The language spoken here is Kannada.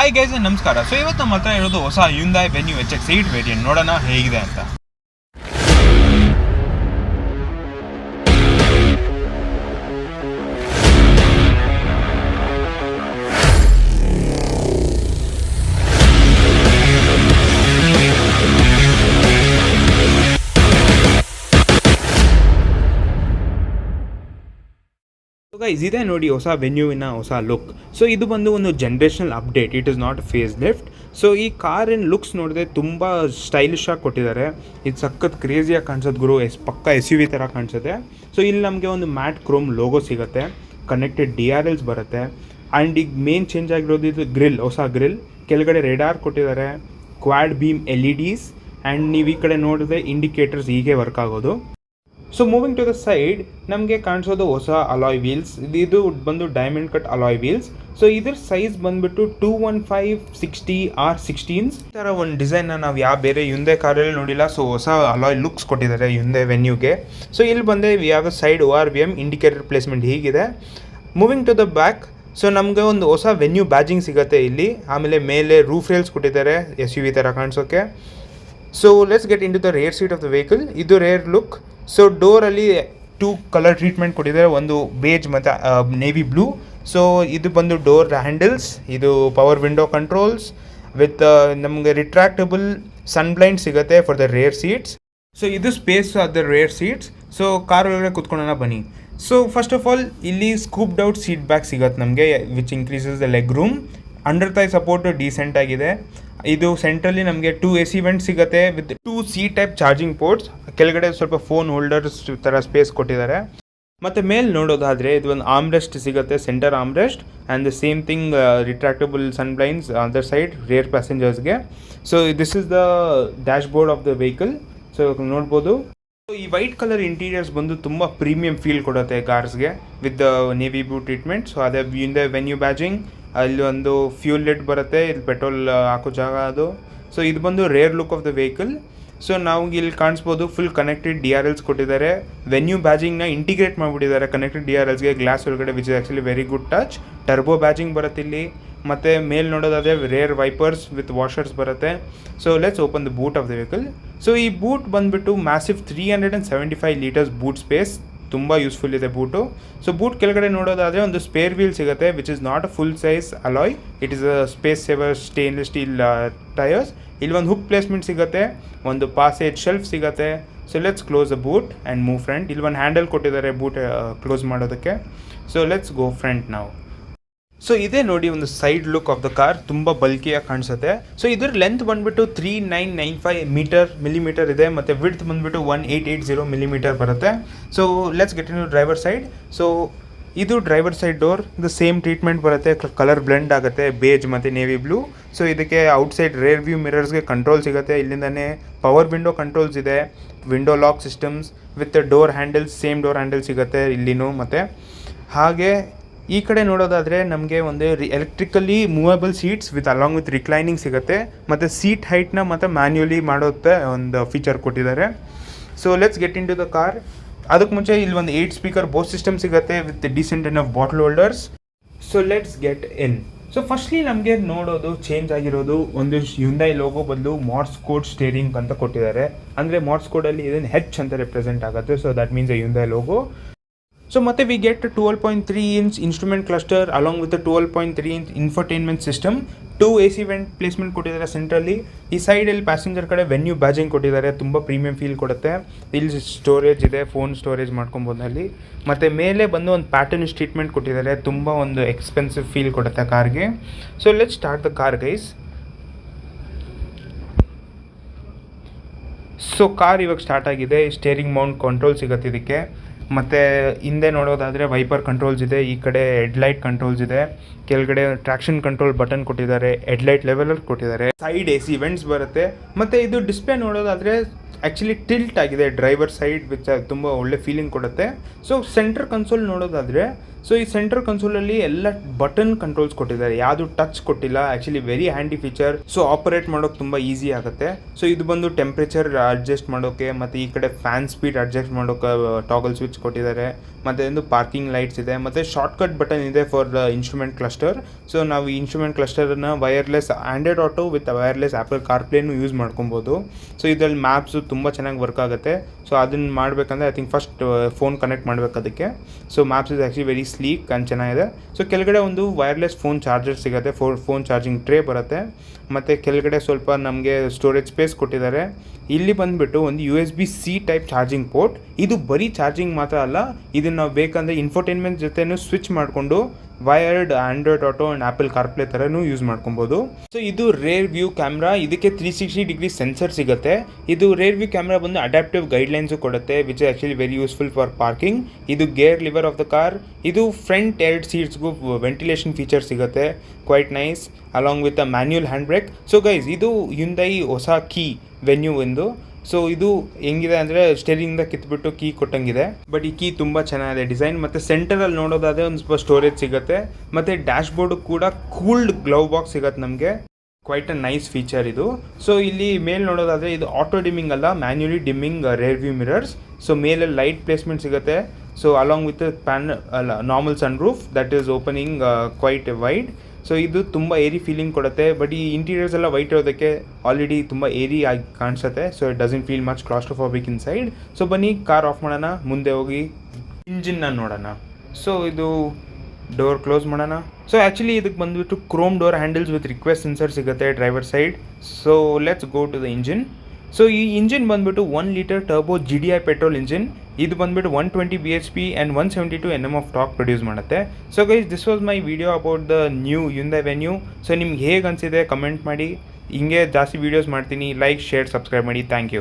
ಹಾಯ್ ಗೈಸ್, ನಮಸ್ಕಾರ. ಸೊ ಇವತ್ತು ನಮ್ಮ ಹತ್ರ ಇರೋದು ಹೊಸ Hyundai Venue HX8 ವೇರಿಯಂಟ್. ನೋಡೋಣ ಹೇಗಿದೆ ಅಂತ. ಗೈಸ್, ಇದೇ ನೋಡಿ ಹೊಸ ವೆನ್ಯೂವಿನ ಹೊಸ ಲುಕ್. ಸೊ ಇದು ಬಂದು ಒಂದು generational update, it is not facelift. So ಈ ಕಾರಿನ ಲುಕ್ಸ್ ನೋಡಿದ್ರೆ ತುಂಬ ಸ್ಟೈಲಿಶ್ ಆಗಿ ಕೊಟ್ಟಿದ್ದಾರೆ. ಇದು ಸಖತ್ ಕ್ರೇಜಿಯಾಗಿ ಕಾಣಿಸೋದು ಗುರು, ಪಕ್ಕ SUV ಥರ ಕಾಣಿಸುತ್ತೆ. ಸೊ ಇಲ್ಲಿ ನಮಗೆ ಒಂದು ಮ್ಯಾಟ್ ಕ್ರೋಮ್ ಲೋಗೋ ಸಿಗುತ್ತೆ, ಕನೆಕ್ಟೆಡ್ DRLs ಬರುತ್ತೆ. ಆ್ಯಂಡ್ ಈಗ ಮೇನ್ ಚೇಂಜ್ ಆಗಿರೋದು ಇದು ಗ್ರಿಲ್, ಹೊಸ ಗ್ರಿಲ್. ಕೆಳಗಡೆ ರೆಡಾರ್ ಕೊಟ್ಟಿದ್ದಾರೆ, ಕ್ವಾಡ್ ಬೀಮ್ LEDs, ಆ್ಯಂಡ್ ನೀವು ಈ ಕಡೆ ನೋಡಿದ್ರೆ ಇಂಡಿಕೇಟರ್ಸ್ ಹೀಗೆ ವರ್ಕ್ ಆಗೋದು. So moving to the side ನಮಗೆ ಕಾಣಿಸೋದು ಹೊಸ ಅಲಾಯ್ ವೀಲ್ಸ್. ಇದು ಬಂದು diamond cut alloy wheels. So ಇದ್ರ ಸೈಜ್ ಬಂದುಬಿಟ್ಟು 215/60 R16s. ಈ ಥರ ಒಂದು ಡಿಸೈನ್ನ ನಾವು ಯಾವ ಬೇರೆ Hyundai ಕಾರಲ್ಲಿ ನೋಡಿಲ್ಲ. ಸೊ ಹೊಸ ಅಲಾಯ್ ಲುಕ್ಸ್ ಕೊಟ್ಟಿದ್ದಾರೆ Hyundai ವೆನ್ಯೂಗೆ. ಸೊ ಇಲ್ಲಿ ಬಂದರೆ ಯಾವ ಸೈಡ್ ORVM ಇಂಡಿಕೇಟರ್ ಪ್ಲೇಸ್ಮೆಂಟ್ ಹೀಗಿದೆ. Moving to the back, so ನಮಗೆ ಒಂದು ಹೊಸ ವೆನ್ಯೂ ಬ್ಯಾಜಿಂಗ್ ಸಿಗುತ್ತೆ ಇಲ್ಲಿ. ಆಮೇಲೆ ಮೇಲೆ ರೂಫ್ ರೇಲ್ಸ್ ಕೊಟ್ಟಿದ್ದಾರೆ SUV ಥರ ಕಾಣಿಸೋಕ್ಕೆ. So let's get in to the rear seat of the vehicle. ಇದು ರೇರ್ ಲುಕ್. ಸೊ ಡೋರಲ್ಲಿ 2 ಕಲರ್ ಟ್ರೀಟ್ಮೆಂಟ್ ಕೊಟ್ಟಿದ್ದಾರೆ, ಒಂದು ಬೇಜ್ ಮತ್ತು ನೇವಿ ಬ್ಲೂ. ಸೊ ಇದು ಬಂದು ಡೋರ್ ಹ್ಯಾಂಡಲ್ಸ್, ಇದು ಪವರ್ ವಿಂಡೋ ಕಂಟ್ರೋಲ್ಸ್ ವಿತ್ ನಮಗೆ ರಿಟ್ರಾಕ್ಟಬಲ್ ಸನ್ ಬ್ಲೈಂಡ್ ಸಿಗುತ್ತೆ for the rear seats. So ಇದು space of the rear seats. So car ಒಳಗಡೆ ಕೂತ್ಕೊಳ್ಳೋಣ ಬನ್ನಿ. ಸೊ ಫಸ್ಟ್ ಆಫ್ ಆಲ್ ಇಲ್ಲಿ ಸ್ಕೂಪ್ಡ್ ಔಟ್ ಸೀಟ್ ಬ್ಯಾಕ್ ಸಿಗುತ್ತೆ ನಮಗೆ, which increases the leg room. Under thigh support decent ಆಗಿದೆ. ಇದು ಸೆಂಟ್ರಲ್ಲಿ ನಮಗೆ 2 AC ವೆಂಟ್ ಸಿಗುತ್ತೆ with 2 C type charging ports. ಕೆಳಗಡೆ ಸ್ವಲ್ಪ ಫೋನ್ ಹೋಲ್ಡರ್ಸ್ ಥರ ಸ್ಪೇಸ್ ಕೊಟ್ಟಿದ್ದಾರೆ. ಮತ್ತು ಮೇಲೆ ನೋಡೋದಾದರೆ ಇದು ಒಂದು ಆರ್ಮ್ರೆಸ್ಟ್ ಸಿಗುತ್ತೆ, centre armrest. And the same thing retractable sun blinds other side rear ಪ್ಯಾಸೆಂಜರ್ಸ್ಗೆ. So this is the dashboard of the vehicle. So ನೋಡ್ಬೋದು. ಸೊ ಈ ವೈಟ್ ಕಲರ್ ಇಂಟೀರಿಯರ್ಸ್ ಬಂದು ತುಂಬ ಪ್ರೀಮಿಯಂ ಫೀಲ್ ಕೊಡುತ್ತೆ ಕಾರ್ಸ್ಗೆ with the navy blue treatment. So ಅದೇ Hyundai ವೆನ್ಯೂ ಬ್ಯಾಜಿಂಗ್. ಅಲ್ಲಿ ಒಂದು ಫ್ಯೂಲ್ ಲಿಡ್ ಬರುತ್ತೆ, ಇಲ್ಲಿ ಪೆಟ್ರೋಲ್ ಹಾಕೋ ಜಾಗ ಅದು. ಸೊ ಇದು ಬಂದು rear look of the vehicle. So ನಾವು ಇಲ್ಲಿ ಕಾಣಿಸ್ಬೋದು ಫುಲ್ ಕನೆಕ್ಟೆಡ್ DRLs ಕೊಟ್ಟಿದ್ದಾರೆ. ವೆನ್ಯೂ ಬ್ಯಾಜಿಂಗ್ನ ಇಂಟಿಗ್ರೇಟ್ ಮಾಡಿಬಿಟ್ಟಿದ್ದಾರೆ ಕನೆಕ್ಟೆಡ್ DRLಸ್ಗೆ ಗ್ಲಾಸ್ ಒಳಗಡೆ, which is actually very good touch. Turbo badging ಬರುತ್ತೆ ಇಲ್ಲಿ. ಮತ್ತು ಮೇಲೆ ನೋಡೋದಾದರೆ ರೇರ್ ವೈಪರ್ಸ್ ವಿತ್ ವಾಷರ್ಸ್ ಬರುತ್ತೆ. So let's open the boot of the vehicle. So ಈ ಬೂಟ್ ಬಂದುಬಿಟ್ಟು ಮ್ಯಾಸಿವ್ 375 ಲೀಟರ್ಸ್ ಬೂಟ್ ಸ್ಪೇಸ್, ತುಂಬ ಯೂಸ್ಫುಲ್ ಇದೆ ಬೂಟು. ಸೊ ಬೂಟ್ ಕೆಳಗಡೆ ನೋಡೋದಾದರೆ ಒಂದು ಸ್ಪೇರ್ ವೀಲ್ ಸಿಗುತ್ತೆ, which is not a full size alloy. It is a space saver stainless steel tyres. ಇಲ್ಲಿ ಒಂದು ಹುಕ್ ಪ್ಲೇಸ್ಮೆಂಟ್ ಸಿಗುತ್ತೆ, ಒಂದು ಪಾಸೇಜ್ ಶೆಲ್ಫ್ ಸಿಗುತ್ತೆ. So let's close the boot and move front. ಇಲ್ಲಿ ಒಂದು ಹ್ಯಾಂಡಲ್ ಕೊಟ್ಟಿದ್ದಾರೆ ಬೂಟ್ ಕ್ಲೋಸ್ ಮಾಡೋದಕ್ಕೆ. ಸೊ ಲೆಟ್ಸ್ ಗೋ ಫ್ರಂಟ್ ನಾವು. ಸೊ ಇದೇ ನೋಡಿ ಒಂದು side look of the car, ತುಂಬ ಬಲ್ಕಿಯಾಗಿ ಕಾಣಿಸುತ್ತೆ. ಸೊ ಇದ್ರ ಲೆಂತ್ ಬಂದುಬಿಟ್ಟು 3995 ಮಿಲಿಮೀಟರ್ ಇದೆ, ಮತ್ತು ವಿಡ್ತ್ ಬಂದುಬಿಟ್ಟು 1880 ಮಿಲಿಮೀಟರ್ ಬರುತ್ತೆ. So let's get in to driver side. So ಇದು ಡ್ರೈವರ್ ಸೈಡ್ ಡೋರ್. ಇದು ಸೇಮ್ ಟ್ರೀಟ್ಮೆಂಟ್ ಬರುತ್ತೆ, ಕಲರ್ ಬ್ಲೆಂಡ್ ಆಗುತ್ತೆ, ಬೇಜ್ ಮತ್ತು ನೇವಿ ಬ್ಲೂ. ಸೊ ಇದಕ್ಕೆ ಔಟ್ಸೈಡ್ ರೇರ್ ವ್ಯೂ ಮಿರರ್ಸ್ಗೆ ಕಂಟ್ರೋಲ್ ಸಿಗುತ್ತೆ. ಇಲ್ಲಿಂದನೇ ಪವರ್ ವಿಂಡೋ ಕಂಟ್ರೋಲ್ಸ್ ಇದೆ, window lock systems with door handles, same door handle ಸಿಗುತ್ತೆ ಇಲ್ಲಿನೂ. ಮತ್ತು ಹಾಗೆ ಈ ಕಡೆ ನೋಡೋದಾದರೆ ನಮಗೆ ಒಂದು electrically movable seats with along with reclining ಸಿಗುತ್ತೆ. ಮತ್ತು ಸೀಟ್ ಹೈಟ್ನ ಮತ್ತು ಮ್ಯಾನ್ಯುಯಲಿ ಮಾಡೋತ್ತೆ ಒಂದು ಫೀಚರ್ ಕೊಟ್ಟಿದ್ದಾರೆ. So let's get in to the car. ಅದಕ್ಕೆ ಮುಂಚೆ ಇಲ್ಲಿ ಒಂದು 8 ಸ್ಪೀಕರ್ ಬೋಸ್ ಸಿಸ್ಟಮ್ ಸಿಗುತ್ತೆ with decent of bottle holders. So let's get in. So firstly ನಮಗೆ ನೋಡೋದು ಚೇಂಜ್ ಆಗಿರೋದು ಒಂದು Hyundai ಲೋಗೋ ಬದಲು ಮಾರ್ಸ್ ಕೋಡ್ ಸ್ಟೇರಿಂಗ್ ಅಂತ ಕೊಟ್ಟಿದ್ದಾರೆ. ಅಂದರೆ ಮಾರ್ಸ್ ಕೋಡಲ್ಲಿ ಇದನ್ನು H ಅಂತ ರೆಪ್ರೆಸೆಂಟ್ ಆಗುತ್ತೆ. So that means a Hyundai logo. So ಮತ್ತೆ we get 12.3 inch instrument cluster along with 12.3 inch infotainment system. 2 AC vent placement ಕೊಟ್ಟಿದ್ದಾರೆ ಸೆಂಟ್ರಲ್ಲಿ. ಈ ಸೈಡಲ್ಲಿ ಪ್ಯಾಸೆಂಜರ್ ಕಡೆ ವೆನ್ಯೂ ಬ್ಯಾಜಿಂಗ್ ಕೊಟ್ಟಿದ್ದಾರೆ, ತುಂಬ ಪ್ರೀಮಿಯಂ ಫೀಲ್ ಕೊಡುತ್ತೆ. ಇಲ್ಲಿ ಸ್ಟೋರೇಜ್ ಇದೆ, ಫೋನ್ ಸ್ಟೋರೇಜ್ ಮಾಡ್ಕೊಬೋದು ಅಲ್ಲಿ. ಮತ್ತು ಮೇಲೆ ಬಂದು ಒಂದು ಪ್ಯಾಟರ್ನ್ ಟ್ರೀಟ್ಮೆಂಟ್ ಕೊಟ್ಟಿದ್ದಾರೆ, ತುಂಬ ಒಂದು ಎಕ್ಸ್ಪೆನ್ಸಿವ್ ಫೀಲ್ ಕೊಡುತ್ತೆ ಕಾರ್ಗೆ. So let's start the car guys. So car ಇವಾಗ ಸ್ಟಾರ್ಟ್ ಆಗಿದೆ. ಸ್ಟೇರಿಂಗ್ ಮೌಂಟ್ ಕಂಟ್ರೋಲ್ ಸಿಗುತ್ತೆ ಇದಕ್ಕೆ. ಮತ್ತು ಹಿಂದೆ ನೋಡೋದಾದರೆ ವೈಪರ್ ಕಂಟ್ರೋಲ್ಸ್ ಇದೆ, ಈ ಕಡೆ ಹೆಡ್ಲೈಟ್ ಕಂಟ್ರೋಲ್ಸ್ ಇದೆ, ಕೆಳಗಡೆ ಟ್ರಾಕ್ಷನ್ ಕಂಟ್ರೋಲ್ ಬಟನ್ ಕೊಟ್ಟಿದ್ದಾರೆ, ಹೆಡ್ಲೈಟ್ ಲೆವೆಲಲ್ಲಿ ಕೊಟ್ಟಿದ್ದಾರೆ, ಸೈಡ್ AC ವೆಂಟ್ಸ್ ಬರುತ್ತೆ. ಮತ್ತು ಇದು ಡಿಸ್ಪ್ಲೇ ನೋಡೋದಾದರೆ ಆ್ಯಕ್ಚುಲಿ ಟಿಲ್ಟ್ ಆಗಿದೆ ಡ್ರೈವರ್ ಸೈಡ್, ವಿಚ್ ತುಂಬ ಒಳ್ಳೆ ಫೀಲಿಂಗ್ ಕೊಡುತ್ತೆ. ಸೊ ಸೆಂಟರ್ ಕನ್ಸೋಲ್ ನೋಡೋದಾದರೆ ಸೊ ಈ ಸೆಂಟರ್ ಕನ್ಸೋಲಲ್ಲಿ ಎಲ್ಲ ಬಟನ್ ಕಂಟ್ರೋಲ್ಸ್ ಕೊಟ್ಟಿದ್ದಾರೆ, ಯಾವುದು ಟಚ್ ಕೊಟ್ಟಿಲ್ಲ. Actually very handy feature. So operate ಮಾಡೋಕೆ ತುಂಬ ಈಸಿ ಆಗುತ್ತೆ. ಸೊ ಇದು ಬಂದು ಟೆಂಪ್ರೇಚರ್ ಅಡ್ಜಸ್ಟ್ ಮಾಡೋಕ್ಕೆ, ಮತ್ತು ಈ ಕಡೆ ಫ್ಯಾನ್ ಸ್ಪೀಡ್ ಅಡ್ಜಸ್ಟ್ ಮಾಡೋಕೆ ಟಾಗಲ್ ಸ್ವಿಚ್ ಕೊಟ್ಟಿದ್ದಾರೆ. ಮತ್ತು ಒಂದು ಪಾರ್ಕಿಂಗ್ ಲೈಟ್ಸ್ ಇದೆ, ಮತ್ತು ಶಾರ್ಟ್ಕಟ್ ಬಟನ್ ಇದೆ for the instrument cluster. So ನಾವು ಈ ಇನ್ಸ್ಟ್ರೂಮೆಂಟ್ ಕ್ಲಸ್ಟರನ್ನು wireless Android Auto with wireless Apple ಕಾರ್ಪ್ಲೇನು ಯೂಸ್ ಮಾಡ್ಕೊಬೋದು. ಸೊ ಇದರಲ್ಲಿ ಮ್ಯಾಪ್ಸು ತುಂಬ ಚೆನ್ನಾಗಿ ವರ್ಕ್ ಆಗುತ್ತೆ. ಸೊ ಅದನ್ನು ಮಾಡಬೇಕಂದ್ರೆ I think first phone connect ಮಾಡಬೇಕು ಅದಕ್ಕೆ. So maps is actually very sleek and ಚೆನ್ನಾಗಿದೆ. ಸೊ ಕೆಳಗಡೆ ಒಂದು ವೈರ್ಲೆಸ್ ಫೋನ್ ಚಾರ್ಜರ್ ಸಿಗುತ್ತೆ, ಫೋನ್ ಚಾರ್ಜಿಂಗ್ ಟ್ರೇ ಬರುತ್ತೆ. ಮತ್ತು ಕೆಳಗಡೆ ಸ್ವಲ್ಪ ನಮಗೆ ಸ್ಟೋರೇಜ್ ಸ್ಪೇಸ್ ಕೊಟ್ಟಿದ್ದಾರೆ. ಇಲ್ಲಿ ಬಂದುಬಿಟ್ಟು ಒಂದು USB-C ಟೈಪ್ ಚಾರ್ಜಿಂಗ್ ಪೋರ್ಟ್. ಇದು ಬರೀ ಚಾರ್ಜಿಂಗ್ ಮಾತ್ರ ಅಲ್ಲ, ಇದನ್ನು ನಾವು ಬೇಕಂದರೆ ಇನ್ಫೋಟೈನ್ಮೆಂಟ್ ಜೊತೆನೂ ಸ್ವಿಚ್ ಮಾಡಿಕೊಂಡು wired Android Auto and Apple CarPlay ಥರನೂ ಯೂಸ್ ಮಾಡ್ಕೊಬೋದು. ಸೊ ಇದು ರೇರ್ ವ್ಯೂ ಕ್ಯಾಮ್ರಾ. ಇದಕ್ಕೆ 360 ಡಿಗ್ರಿ ಸೆನ್ಸರ್ ಸಿಗುತ್ತೆ. ಇದು ರೇರ್ ವ್ಯೂ ಕ್ಯಾಮ್ರಾ ಬಂದು ಅಡ್ಯಾಪ್ಟಿವ್ ಗೈಡ್ಲೈನ್ಸು ಕೊಡುತ್ತೆ, which is actually very useful for parking. ಇದು gear lever of the car. ಇದು ಫ್ರಂಟ್ 2 ಸೀಟ್ಸ್ಗೂ ವೆಂಟಿಲೇಷನ್ ಫೀಚರ್ ಸಿಗುತ್ತೆ, quite nice, along with a manual hand brake. So guys, ಇದು ಹ್ಯುಂಡೈ ಹೊಸ ಕೀ ವೆನ್ಯೂ ಎಂದು. ಸೊ ಇದು ಹೆಂಗಿದೆ ಅಂದರೆ ಸ್ಟೇರಿಂಗಿಂದ ಕಿತ್ಬಿಟ್ಟು ಕೀ ಕೊಟ್ಟಂಗಿದೆ. ಬಟ್ ಈ ಕೀ ತುಂಬ ಚೆನ್ನಾಗಿದೆ ಡಿಸೈನ್. ಮತ್ತು ಸೆಂಟರಲ್ಲಿ ನೋಡೋದಾದರೆ ಒಂದು ಸ್ವಲ್ಪ ಸ್ಟೋರೇಜ್ ಸಿಗುತ್ತೆ. ಮತ್ತು ಡ್ಯಾಶ್ ಬೋರ್ಡು ಕೂಡ ಕೂಲ್ಡ್ ಗ್ಲೌ ಬಾಕ್ಸ್ ಸಿಗುತ್ತೆ ನಮಗೆ. ಕ್ವೈಟ್ ಅ ನೈಸ್ ಫೀಚರ್ ಇದು. ಸೊ ಇಲ್ಲಿ ಮೇಲೆ ನೋಡೋದಾದರೆ ಇದು ಆಟೋ ಡಿಮ್ಮಿಂಗ್ ಅಲ್ಲ, manually dimming rear view mirrors. So ಮೇಲೆ ಲೈಟ್ ಪ್ಲೇಸ್ಮೆಂಟ್ ಸಿಗುತ್ತೆ. So along with normal sunroof that is opening quite wide. So ಇದು ತುಂಬ ಏರಿ ಫೀಲಿಂಗ್ ಕೊಡುತ್ತೆ. ಬಟ್ ಈ ಇಂಟೀರಿಯರ್ಸ್ ಎಲ್ಲ ವೈಟ್ ಇರೋದಕ್ಕೆ ಆಲ್ರೆಡಿ ತುಂಬ ಏರಿ ಆಗಿ ಕಾಣಿಸುತ್ತೆ. So it doesn't feel much claustrophobic inside. So ಬನ್ನಿ ಕಾರ್ ಆಫ್ ಮಾಡೋಣ, ಮುಂದೆ ಹೋಗಿ ಇಂಜಿನ್ನ ನೋಡೋಣ. ಸೊ ಇದು ಡೋರ್ ಕ್ಲೋಸ್ ಮಾಡೋಣ. ಸೊ ಆ್ಯಕ್ಚುಲಿ ಇದಕ್ಕೆ ಬಂದುಬಿಟ್ಟು chrome door handles with request sensor ಸಿಗುತ್ತೆ driver side. So let's go to the engine. So ಈ ಇಂಜಿನ್ ಬಂದುಬಿಟ್ಟು 1 litre turbo GDI petrol engine. ಇದು ಬಂದುಬಿಟ್ಟು 120 bhp and 172 Nm of torque produce ಮಾಡುತ್ತೆ. So guys, this was my video about the new Hyundai Venue. So ನಿಮ್ಗೆ ಹೇಗೆ ಅನಿಸಿದೆ ಕಮೆಂಟ್ ಮಾಡಿ. ಹಿಂಗೆ ಜಾಸ್ತಿ ವೀಡಿಯೋಸ್ ಮಾಡ್ತೀನಿ. ಲೈಕ್, ಶೇರ್, ಸಬ್ಸ್ಕ್ರೈಬ್ ಮಾಡಿ. Thank you.